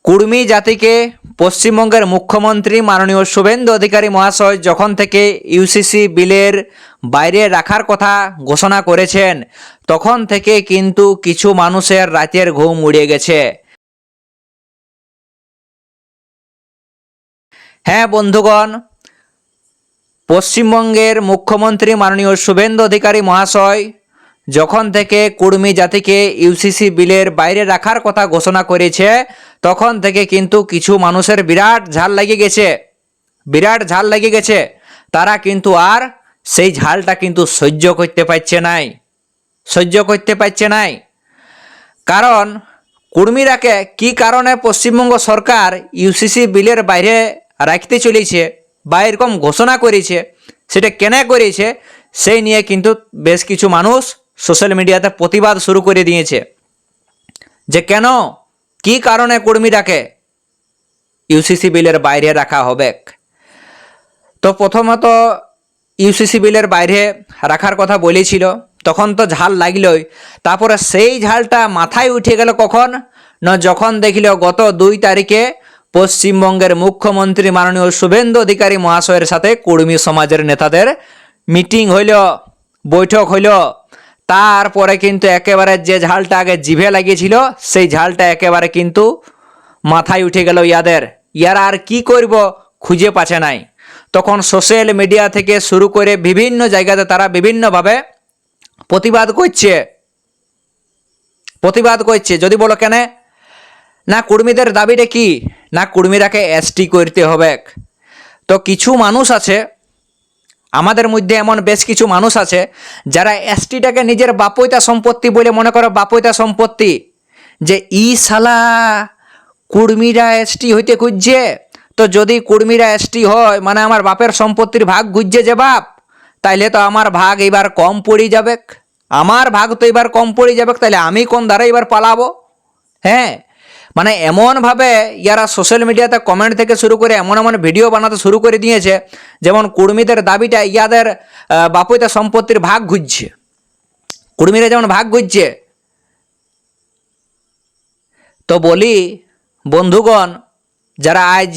কুর্মী জাতিকে পশ্চিমবঙ্গের মুখ্যমন্ত্রী মাননীয় শুভেন্দু অধিকারী মহাশয় যখন থেকে ইউসিসি বিলের বাইরে রাখার কথা ঘোষণা করেছেন, তখন থেকে কিন্তু কিছু মানুষের রাতের ঘুম উড়ে গেছে। হ্যাঁ বন্ধুগণ, পশ্চিমবঙ্গের মুখ্যমন্ত্রী মাননীয় শুভেন্দু অধিকারী মহাশয় যখন থেকে কুর্মী জাতিকে ইউসিসি বিলের বাইরে রাখার কথা ঘোষণা করেছে, তখন থেকে কিন্তু কিছু মানুষের বিরাট ঝাল লেগে গেছে। তারা কিন্তু আর সেই ঝালটা কিন্তু সহ্য করতে পারছে নাই। কারণ কুর্মীরাকে কি কারণে পশ্চিমবঙ্গ সরকার ইউসিসি বিলের বাইরে রাখতে চলেছে বা এরকম ঘোষণা করেছে, সেটা কেন করেছে সেই নিয়ে কিন্তু বেশ কিছু মানুষ সোশ্যাল মিডিয়াতে প্রতিবাদ শুরু করে দিয়েছে যে কেন, কি কারণে কুর্মীরাকে ইউসিসি বিলের বাইরে রাখা হবে। তো প্রথমত ইউসিসি বিলের বাইরে রাখার কথা বলেছিল, তখন তো ঝাল লাগলই। তারপরে সেই ঝালটা মাথায় উঠে গেল কখন না, যখন দেখল গত 2 তারিখে পশ্চিমবঙ্গের মুখ্যমন্ত্রী মাননীয় শুভেন্দু অধিকারী মহাশয়ের সাথে কুর্মী সমাজের নেতাদের মিটিং হইল, বৈঠক হইল। তারপরে কিন্তু একেবারে যে ঝালটা আগে জিভে লাগিয়েছিল সেই ঝালটা একেবারে কিন্তু মাথায় উঠে গেল ইয়ারা আর কি করব খুঁজে পাচ্ছে নাই। তখন সোশ্যাল মিডিয়া থেকে শুরু করে বিভিন্ন জায়গাতে তারা বিভিন্নভাবে প্রতিবাদ করছে। যদি বলো কেন না, কুর্মীদের দাবিটা কি না, কুর্মীরাকে এসটি করতে হবে। তো কিছু মানুষ আছে, আমাদের মধ্যে এমন বেশ কিছু মানুষ আছে যারা এসটিটাকে নিজের বাপৈতা সম্পত্তি বলে মনে করে, বাপৈতা সম্পত্তি, যে ই শালা কুর্মীরা এসটি হইতে খুঁজছে, তো যদি কুর্মীরা এসটি হয় মানে আমার বাপের সম্পত্তির ভাগ খুঁজছে যে বাপ, তাইলে তো আমার ভাগ এবার কম পড়ে যাবে, তাহলে আমি কোন ধারে এবার পালাবো। হ্যাঁ, মানে এমনভাবে ইয়ারা সোশ্যাল মিডিয়াতে কমেন্ট থেকে শুরু করে এমন ভিডিও বানাতে শুরু করে দিয়েছে, যেমন কুর্মীদের দাবিটা ইয়াদের বাপৈতা সম্পত্তির ভাগ খুঁজছে, কুর্মীরা যেমন ভাগ খুঁজছে। তো বলি বন্ধুগণ, যারা আজ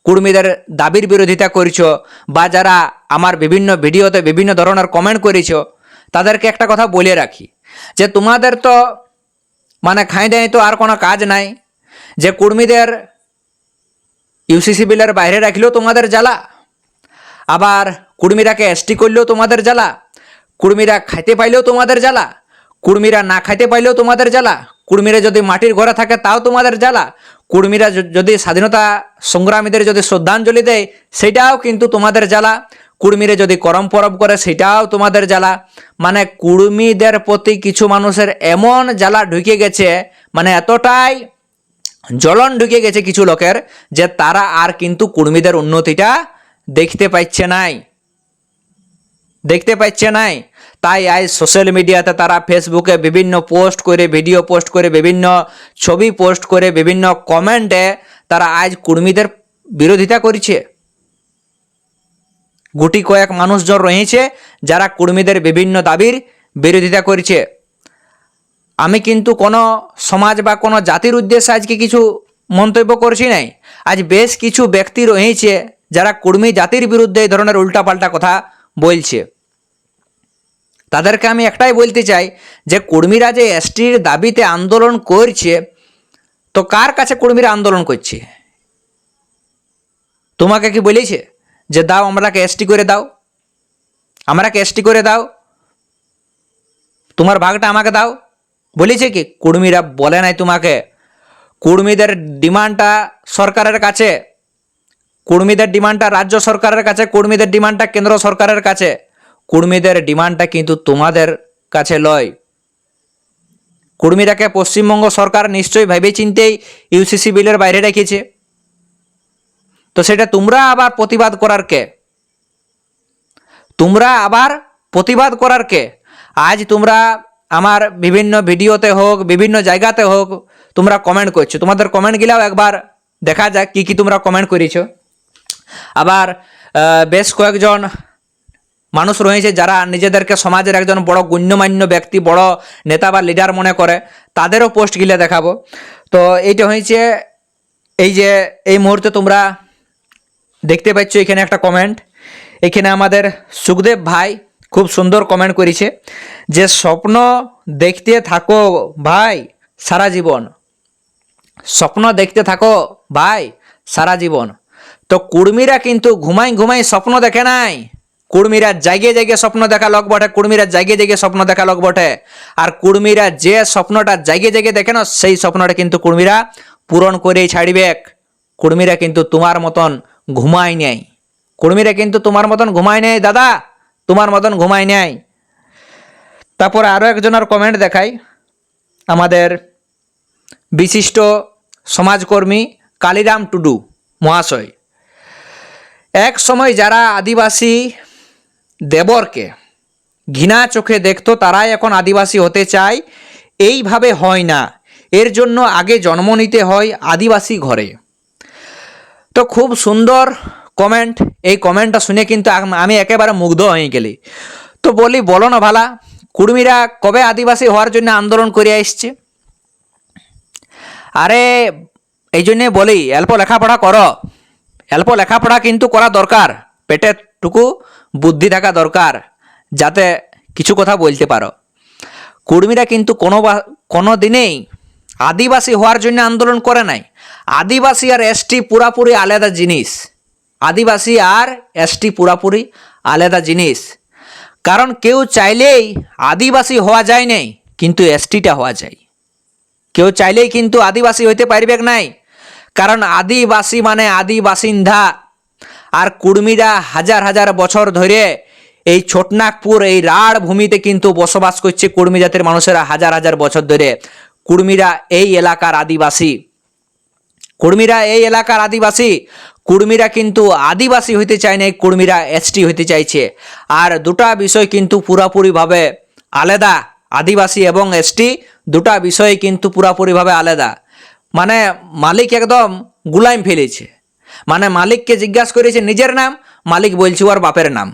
কুর্মীদের দাবির বিরোধিতা করছো বা যারা আমার বিভিন্ন ভিডিওতে বিভিন্ন ধরনের কমেন্ট করেছো, তাদেরকে একটা কথা বলে রাখি যে তোমাদের তো মানে খাই দেয় তো আর কোনো কাজ নাই, যে কুর্মীদের ইউসিসি বিলের বাইরে রাখলেও তোমাদের জ্বালা, আবার কুর্মীরাকে এসটি করলেও তোমাদের জ্বালা, কুর্মীরা খাইতে পাইলেও তোমাদের জ্বালা, কুর্মীরা না খাইতে পাইলেও তোমাদের জ্বালা, কুর্মীরা যদি মাটির ঘরে থাকে তাও তোমাদের জ্বালা, কুর্মীরা যদি স্বাধীনতা সংগ্রামীদের যদি শ্রদ্ধাঞ্জলি দেয় সেটাও কিন্তু তোমাদের জ্বালা, কুর্মীরা যদি করম পরব করে সেটাও তোমাদের জ্বালা। মানে কুর্মীদের প্রতি কিছু মানুষের এমন জ্বালা ঢুকে গেছে, মানে এতটাই জ্বলন ঢুকে গেছে কিছু লোকের, যে তারা আর কিন্তু কুর্মীদের উন্নতিটা দেখতে পাচ্ছে নাই। তাই আজ সোশ্যাল মিডিয়াতে তারা ফেসবুকে বিভিন্ন পোস্ট করে, ভিডিও পোস্ট করে, বিভিন্ন ছবি পোস্ট করে, বিভিন্ন কমেন্টে তারা আজ কুর্মীদের বিরোধিতা করছে। গুটি কয়েক মানুষজন রয়েছে যারা কুর্মীদের বিভিন্ন দাবির বিরোধিতা করছে। আমি কিন্তু কোনো সমাজ বা কোনো জাতির উদ্দেশ্যে আজকে কিছু মন্তব্য করছি নাই। আজ বেশ কিছু ব্যক্তি রয়েছে যারা কুর্মী জাতির বিরুদ্ধে এই ধরনের উল্টাপাল্টা কথা বলছে। তাদেরকে আমি একটাই বলতে চাই যে কুর্মীরা যে এসটির দাবিতে আন্দোলন করছে, তো কার কাছে কুর্মীরা আন্দোলন করছে? তোমাকে কি বলেছে যে দাও আমরাকে এসটি করে দাও, তোমার ভাগটা আমাকে দাও? বলেছে কি? কুর্মীরা বলে নাই তোমাকে। কুর্মীদের ডিমান্ডটা সরকারের কাছে, কুর্মীদের ডিমান্ডটা রাজ্য সরকারের কাছে, কুর্মীদের ডিমান্ডটা কেন্দ্র সরকারের কাছে, কুর্মীদের ডিমান্ডটা কিন্তু তোমাদের কাছে লয়। কুর্মীরাকে পশ্চিমবঙ্গ সরকার নিশ্চয়ই ভেবে চিন্তেই ইউসিসি বিলের বাইরে রেখেছে। তো সেটা তোমরা আবার প্রতিবাদ করার কে? আজ তোমরা আমার বিভিন্ন ভিডিওতে হোক, বিভিন্ন জায়গাতে হোক, তোমরা কমেন্ট করছো, তোমাদের কমেন্টগুলাও একবার দেখা যাক কি তোমরা কমেন্ট করেছো। আবার বেশ কয়েকজন মানুষ রয়েছে যারা নিজেদেরকে সমাজের একজন বড় গণ্যমান্য ব্যক্তি, বড় নেতা বা লিডার মনে করে, তাদেরও পোস্ট গিলে দেখাবো। তো এইটা হয়েছে এই যে এই মুহূর্তে তোমরা দেখতে পাচ্ছ এখানে একটা কমেন্ট, এখানে আমাদের সুখদেব ভাই খুব সুন্দর কমেন্ট করেছে যে স্বপ্ন দেখতে থাকো ভাই সারা জীবন, স্বপ্ন দেখতে থাকো ভাই সারা জীবন। তো কুর্মীরা কিন্তু ঘুমাই ঘুমাই স্বপ্ন দেখে নাই, কুর্মীরা জাগে জাগে স্বপ্ন দেখা লোক বটে, কুর্মীরা জাগে জাগে স্বপ্ন দেখা লোক বটে। আর কুর্মীরা যে স্বপ্নটা জাগে জাগে দেখে না, সেই স্বপ্নটা কিন্তু কুর্মীরা পূরণ করেই ছাড়বে। কুর্মীরা কিন্তু তোমার মতন ঘুমায় নেই, কুর্মীরা কিন্তু তোমার মতন ঘুমায় নেই দাদা, তোমার মতন ঘুমায় নেই। তারপর আরও একজনের কমেন্ট দেখাই, আমাদের বিশিষ্ট সমাজকর্মী কালিরাম টুডু মহাশয়। এক সময় যারা আদিবাসী দেবরকে ঘৃণা চোখে দেখতো তারাই এখন আদিবাসী হতে চায়, এইভাবে হয় না, এর জন্য আগে জন্ম নিতে হয় আদিবাসী ঘরে। তো খুব সুন্দর কমেন্ট, এই কমেন্টটা শুনে কিন্তু আমি একেবারে মুগ্ধ হয়ে গেলি। তো বলি বলো না ভালা, কুর্মীরা কবে আদিবাসী হওয়ার জন্য আন্দোলন করে আসছে? আরে এই জন্যে বলি অল্প লেখাপড়া করো, অল্প লেখাপড়া কিন্তু করা দরকার, পেটের টুকু বুদ্ধি থাকা দরকার, যাতে কিছু কথা বলতে পারো। কুর্মীরা কিন্তু কোনো দিনেই আদিবাসী হওয়ার জন্য আন্দোলন করে নাই। আদিবাসী আর এসটি পুরাপুরি আলাদা জিনিস, আদিবাসী আর এসটি পুরাপুরি আলাদা জিনিস। কারণ কেউ চাইলেই আদিবাসী হওয়া যায় নাই, কিন্তু এসটিটা হওয়া যায়। কেউ চাইলেই কিন্তু আদিবাসী হইতে পারবে নাই, কারণ আদিবাসী মানে আদি বাসিন্দা। আর কুর্মীরা হাজার হাজার বছর ধরে এই ছোটনাগপুর এই রাঢ় ভূমিতে কিন্তু বসবাস করছে, কুর্মী জাতির মানুষেরা হাজার হাজার বছর ধরে। কুর্মীরা এই এলাকার আদিবাসী, কুর্মীরা এই এলাকার আদিবাসী। কুর্মীরা কিন্তু আদিবাসী হইতে চায় না, কুর্মীরা এসটি হইতে চাইছে। আর দুটা বিষয় কিন্তু পুরাপুরিভাবে আলাদা, আদিবাসী এবং এসটি দুটা বিষয় কিন্তু পুরাপুরিভাবে আলাদা। মানে মালিক একদম গুলাইম ফেলেছে, মানে মালিককে জিজ্ঞাসা করেছে নিজের নাম, মালিক বলছে ওর বাপের নাম।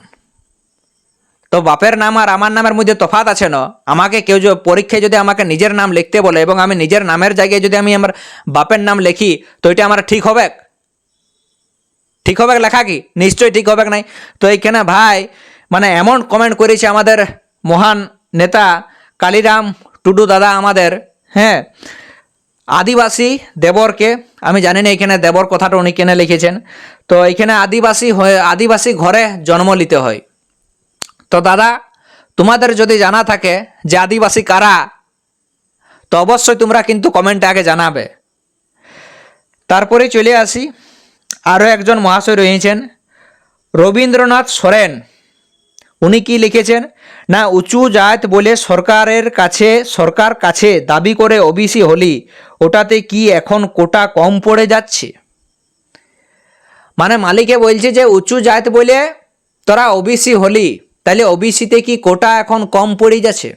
তো বাপের নাম আর আমার নামের মধ্যে তফাৎ আছে না। আমাকে কেউ যদি পরীক্ষায় যদি আমাকে নিজের নাম লিখতে বলে এবং আমি নিজের নামের জায়গায় যদি আমি আমার বাপের নাম লিখি, তো এটা আমার ঠিক হবে? ঠিক হবে লেখা কি? নিশ্চয়ই ঠিক হবে নাই। তো এইখানে ভাই মানে এমন কমেন্ট করেছে আমাদের মহান নেতা কালিরাম টুডু দাদা আমাদের, হ্যাঁ, আদিবাসী দেবরকে, আমি জানি না এখানে দেবর কথাটা উনি কেনে লিখেছেন। তো এখানে আদিবাসী ঘরে জন্ম নিতে হয়। তো দাদা তোমাদের যদি জানা থাকে যে আদিবাসী কারা, তো অবশ্যই তোমরা কিন্তু কমেন্টে আগে জানাবে। তারপরে চলে আসি, আরও একজন মহাশয় রয়েছেন রবীন্দ্রনাথ সোরেন। উনি কি লিখেছেন না, উঁচু জাত বলে সরকার কাছে দাবি করে ওবিসি হলি, ওটাতে কি এখন কোটা কম পড়ে যাচ্ছে? মানে মালিকে বলছে যে উঁচু জাত বলে তোরা ওবিসি হলি, তাহলে ওবিসিতে কি কোটা এখন কম পড়ে যাচ্ছে?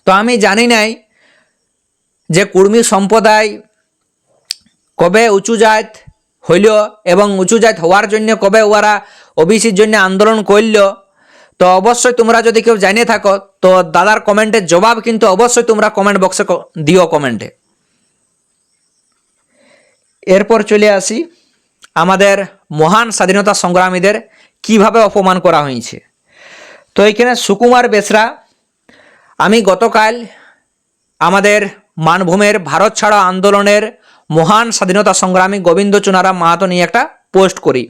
তো আমি জানি নাই যে কুর্মী সম্প্রদায় কবে উঁচু জাত হইল এবং উঁচু জাত হওয়ার জন্য কবে ওরা ওবিসির জন্য আন্দোলন করল। তো অবশ্যই তোমরা যদি কেউ জানিয়ে থাকো তো দাদার কমেন্টের জবাব কিন্তু অবশ্যই তোমরা কমেন্ট বক্সে দিও কমেন্টে। এরপর চলে আসি আমাদের মহান স্বাধীনতা সংগ্রামীদের কিভাবে অপমান করা হয়েছে। তো এইখানে সুকুমার বেসরা, আমি গতকাল আমাদের মানভূমের ভারত ছাড়ো আন্দোলনের মহান স্বাধীনতা সংগ্রামী গোবিন্দ চুনারাম মাহাতো নিয়ে একটা পোস্ট করি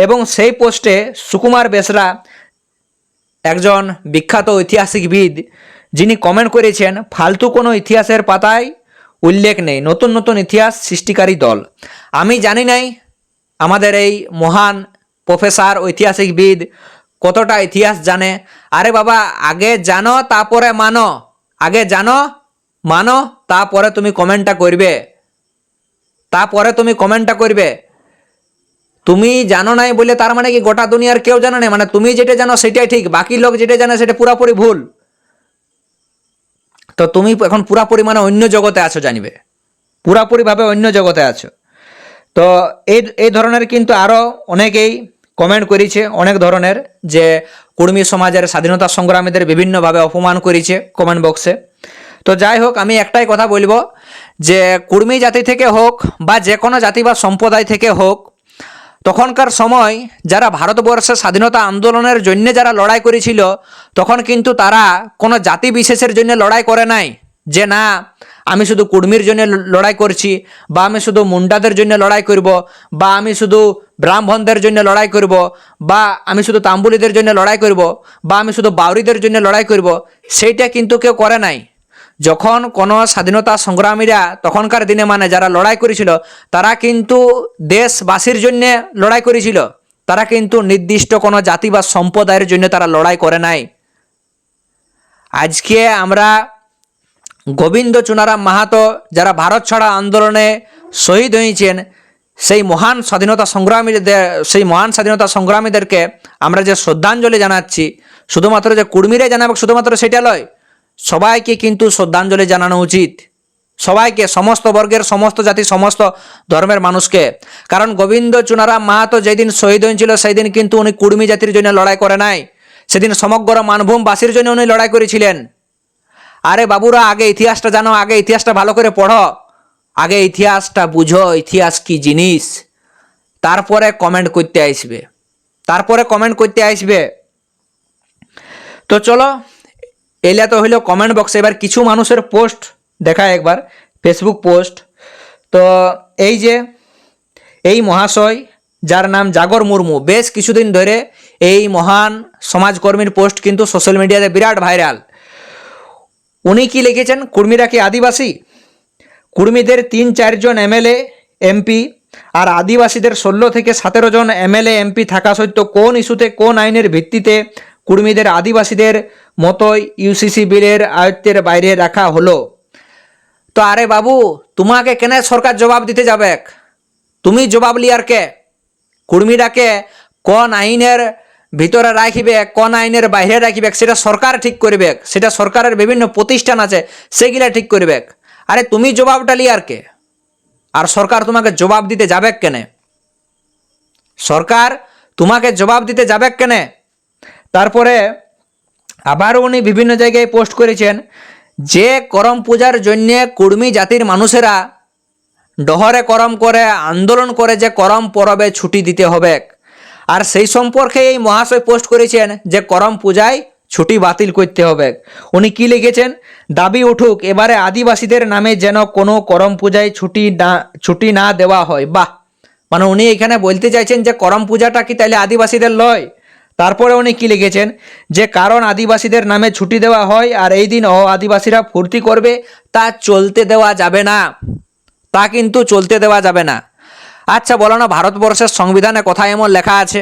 এবং সেই পোস্টে সুকুমার বেসরা একজন বিখ্যাত ঐতিহাসিকবিদ, যিনি কমেন্ট করেছেন ফালতু কোনো ইতিহাসের পাতায় উল্লেখ নেই, নতুন নতুন ইতিহাস সৃষ্টিকারী দল। আমি জানি নাই আমাদের এই মহান প্রফেসর ঐতিহাসিকবিদ কতটা ইতিহাস জানে। আরে বাবা, আগে জানো তারপরে মানো, আগে জানো মানো, তারপরে তুমি কমেন্টটা করবে, তারপরে তুমি কমেন্টটা করবে। তুমি জানো নাই বলে তার মানে কি গোটা দুনিয়ার কেউ জানে না? মানে তুমি যেটা জানো সেটাই ঠিক, বাকি লোক যেটা জানে সেটা পুরাপুরি ভুল। তো তুমি এখন পুরাপুরি মানে অন্য জগতে আছো, জানবে পুরাপুরিভাবে অন্য জগতে আছো। তো এই ধরনের কিন্তু আরও অনেকেই কমেন্ট করেছে, অনেক ধরনের, যে কুর্মী সমাজের স্বাধীনতা সংগ্রামীদের বিভিন্নভাবে অপমান করেছে কমেন্ট বক্সে। তো যাই হোক, আমি একটাই কথা বলবো যে কুর্মী জাতি থেকে হোক বা যে কোনো জাতি বা সম্প্রদায় থেকে হোক, তখনকার সময় যারা ভারতবর্ষের স্বাধীনতা আন্দোলনের জন্য যারা লড়াই করেছিল, তখন কিন্তু তারা কোনো জাতি বিশেষের জন্য লড়াই করে নাই যে না আমি শুধু কুর্মীর জন্য লড়াই করছি, বা আমি শুধু মুন্ডাদের জন্য লড়াই করব, বা আমি শুধু ব্রাহ্মণদের জন্য লড়াই করব, বা আমি শুধু তাম্বুলিদের জন্য লড়াই করব, বা আমি শুধু বাউরিদের জন্য লড়াই করব। সেইটা কিন্তু কেউ করে নাই। যখন কোনো স্বাধীনতা সংগ্রামীরা তখনকার দিনে মানে যারা লড়াই করেছিল, তারা কিন্তু দেশবাসীর জন্য লড়াই করেছিল। তারা কিন্তু নির্দিষ্ট কোনো জাতি বা সম্প্রদায়ের জন্য তারা লড়াই করে নাই। আজকে আমরা গোবিন্দ চুনারাম মাহাতো যারা ভারত ছাড়া আন্দোলনে শহীদ হয়েছেন, সেই মহান স্বাধীনতা সংগ্রামীদেরকে আমরা যে শ্রদ্ধাঞ্জলি জানাচ্ছি, শুধুমাত্র যে কুর্মীরাই জানাবে শুধুমাত্র সেটা নয়, সবাইকে কিন্তু শ্রদ্ধাঞ্জলি জানানো উচিত। সবাইকে, সমস্ত বর্গের, সমস্ত জাতি, সমস্ত ধর্মের মানুষকে। কারণ গোবিন্দ চুনারাম মাহাতো যেদিন শহীদ হয়েছিল সেই দিন কিন্তু উনি কুর্মী জাতির জন্য লড়াই করে নাই, সেদিন সমগ্র মানভূমবাসীর জন্য উনি লড়াই করেছিলেন। আরে বাবুরা, আগে ইতিহাসটা জানো, আগে ইতিহাসটা ভালো করে পড়ো, আগে ইতিহাসটা বুঝো, ইতিহাস কি জিনিস, তারপরে কমেন্ট করতে আসবে। তো চলো, এলা তো হইলো কমেন্ট বক্সে। এবার কিছু মানুষের পোস্ট দেখায় একবার, ফেসবুক পোস্ট। তো এই যে এই মহাশয় যার নাম জাগর মুর্মু, বেশ কিছুদিন ধরে এই মহান সমাজকর্মীর পোস্ট কিন্তু সোশ্যাল মিডিয়াতে বিরাট ভাইরাল। উনি কি লিখেছেন, কুর্মীরা কি আদিবাসী? কুর্মীদের ৩-৪ জন এমএলএ এমপি আর আদিবাসীদের ১৬ থেকে ১৭ জন এমএলএ এমপি থাকা সত্ত্বেও কোন ইস্যুতে, কোন আইনের ভিত্তিতে কুর্মীদের আদিবাসীদের মতোই ইউসিসি বিলের আয়ত্তের বাইরে রাখা হলো? তো আরে বাবু, তোমাকে কেন সরকার জবাব দিতে যাবে? তুমি জবাব লিয়ার কে? কুর্মীরাকে কোন আইনের ভিতরে রাখবে, কোন আইনের বাইরে রাখবে, সেটা সরকার ঠিক করবে। সেটা সরকারের বিভিন্ন প্রতিষ্ঠান আছে, সেগুলা ঠিক করবে। আরে তুমি জবাবটা লিয়ার কে? আর সরকার তোমাকে জবাব দিতে যাবে কেনে? সরকার তোমাকে জবাব দিতে যাবে কেনে? তারপরে আবার উনি বিভিন্ন জায়গায় পোস্ট করেছেন যে করম পূজার জন্যে কুর্মী জাতির মানুষেরা ডহরে করম করে আন্দোলন করে যে করম পরবে ছুটি দিতে হবে। আর সেই সম্পর্কে এই মহাশয় পোস্ট করেছেন যে করম পূজায় ছুটি বাতিল করতে হবে। উনি কি লিখেছেন, দাবি উঠুক এবারে আদিবাসীদের নামে যেন কোনো করম পূজায় ছুটি না দেওয়া হয়। বাহ, মানে উনি এখানে বলতে চাইছেন যে করম পূজাটা কি তাইলে আদিবাসীদের লয়? তারপরে উনি কি লিখেছেন যে কারণ আদিবাসীদের নামে ছুটি দেওয়া হয় আর এই দিন আদিবাসীরা ফুর্তি করবে, তা চলতে দেওয়া যাবে না, তা কিন্তু চলতে দেওয়া যাবে না। আচ্ছা বলো না, ভারতবর্ষের সংবিধানে কোথায় এমন লেখা আছে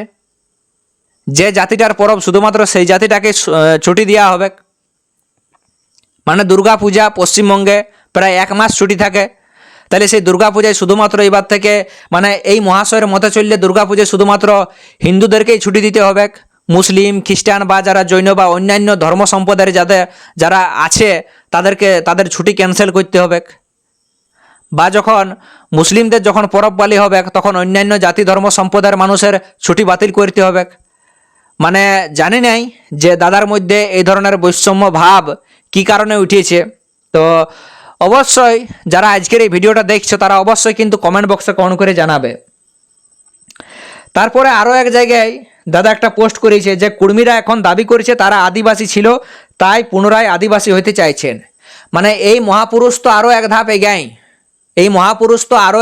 যে জাতিটার পরব শুধুমাত্র সেই জাতিটাকে ছুটি দেওয়া হবে? মানে দুর্গা পূজা পশ্চিমবঙ্গে প্রায় 1 মাস ছুটি থাকে, তাহলে সেই দুর্গা পূজায় শুধুমাত্র এবার থেকে মানে এই মহাশয়ের মতে চললে দুর্গা পূজায় শুধুমাত্র হিন্দুদেরকেই ছুটি দিতে হবে, মুসলিম, খ্রিস্টান বা যারা জৈন বা অন্যান্য ধর্ম সম্প্রদায়ের যারা আছে তাদের ছুটি ক্যান্সেল করতে হবে? বা যখন মুসলিমদের যখন পরব পালি হবে তখন অন্যান্য জাতি ধর্ম সম্প্রদায়ের মানুষের ছুটি বাতিল করতে হবে? মানে জানি নাই যে দাদার মধ্যে এই ধরনের বৈষম্য ভাব কি কারণে উঠেছে। তো অবশ্যই যারা আজকের এই ভিডিওটা দেখছো তারা অবশ্যই কিন্তু কমেন্ট বক্সে কমেন্ট করে জানাবে। তারপরে আরও এক জায়গায় দাদা একটা পোস্ট করেছে যে কুর্মীরা এখন দাবি করেছে তারা আদিবাসী ছিল, তাই পুনরায় আদিবাসী হতে চাইছেন। মানে এই মহাপুরুষ তো আরও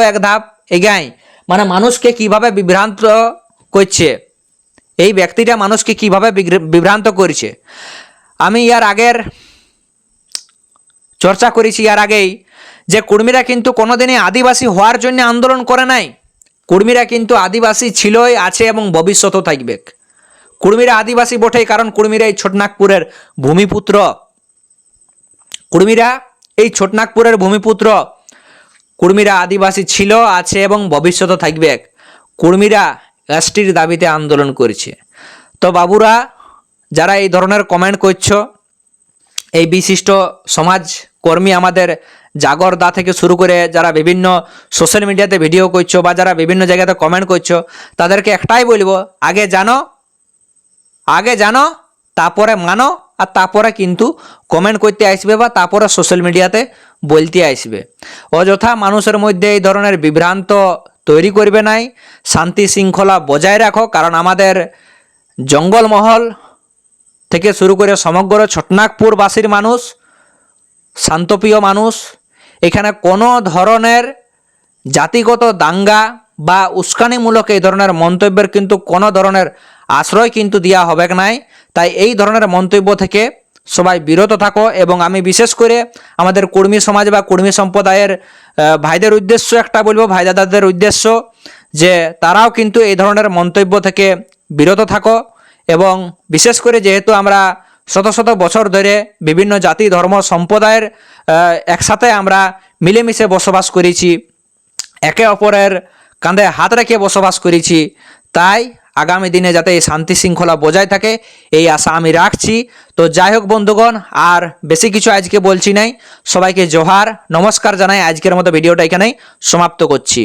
এক ধাপ এগায়, মানে মানুষকে কিভাবে বিভ্রান্ত করছে, এই ব্যক্তিটা মানুষকে কিভাবে বিভ্রান্ত করছে। আমি চর্চা করেছি এর আগেই যে কুর্মীরা কিন্তু কোনোদিনই আদিবাসী হওয়ার জন্য আন্দোলন করে নাই। কুর্মীরা কিন্তু আদিবাসী ছিলই, আছে এবং ভবিষ্যতেও থাকবে। কুর্মীরা আদিবাসী বটেই, কারণ কুর্মীরা এই ছোটনাগপুরের ভূমিপুত্র। কুর্মীরা আদিবাসী ছিল, আছে এবং ভবিষ্যতেও থাকবে। কুর্মীরা এসটির দাবিতে আন্দোলন করেছে। তো বাবুরা, যারা এই ধরনের কমেন্ট করছো, এই বিশিষ্ট সমাজকর্মী আমাদের জাগর দা থেকে শুরু করে যারা বিভিন্ন সোশ্যাল মিডিয়াতে ভিডিও করছো বা যারা বিভিন্ন জায়গাতে কমেন্ট করছো, তাদেরকে একটাই বলবো, আগে জানো তারপরে মানো, আর তারপরে কিন্তু কমেন্ট করতে আসবে বা তারপরে সোশ্যাল মিডিয়াতে বলতে আসবে। অযথা মানুষের মধ্যে এই ধরনের বিভ্রান্ত তৈরি করবে নাই, শান্তি শৃঙ্খলা বজায় রাখো। কারণ আমাদের জঙ্গলমহল থেকে শুরু করে সমগ্র ছোটনাগপুরবাসীর মানুষ শান্তপ্রিয় মানুষ। এখানে কোনো ধরনের জাতিগত দাঙ্গা বা উস্কানিমূলক এই ধরনের মন্তব্যের কিন্তু কোনো ধরনের আশ্রয় কিন্তু দেওয়া হবে নাই। তাই এই ধরনের মন্তব্য থেকে সবাই বিরত থাকো। এবং আমি বিশেষ করে আমাদের কর্মী সমাজ বা কর্মী সম্প্রদায়ের ভাইদের উদ্দেশ্য একটা বলবো, ভাই দাদাদের উদ্দেশ্য, যে তারাও কিন্তু এই ধরনের মন্তব্য থেকে বিরত থাকো। এবং বিশেষ করে যেহেতু আমরা শত শত বছর ধরে বিভিন্ন জাতি ধর্ম সম্প্রদায়ের একসাথে আমরা মিলেমিশে বসবাস করেছি, একে অপরের কাঁধে হাত রেখে বসবাস করেছি, তাই আগামী দিনে যাতে এই শান্তি শৃঙ্খলা বজায় থাকে এই আশা আমি রাখছি। তো যাই হোক বন্ধুগণ, আর বেশি কিছু আজকে বলছি নাই। সবাইকে জোহার, নমস্কার জানাই। আজকের মতো ভিডিওটা এখানেই সমাপ্ত করছি।